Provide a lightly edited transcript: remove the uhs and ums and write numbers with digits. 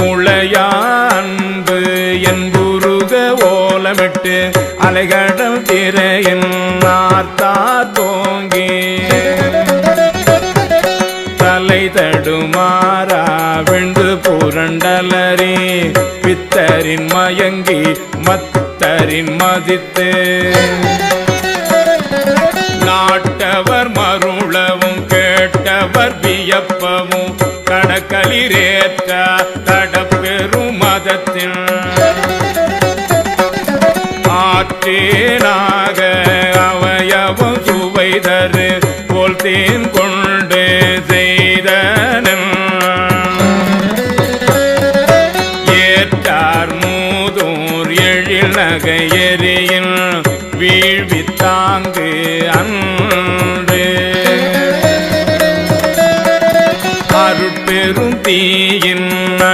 முளையான்பு என்புருக ஓலமிட்டு அலைகடல் திரையின் நாத்தா தோங்கி தலை தடுமாறா விழுந்து புரண்டலரி பித்தரின் மயங்கி மத்தரின் மதித்து நாட்டவர் மருளவும் கேட்டவர் வியப்பவும் கணக்களிரேற்ற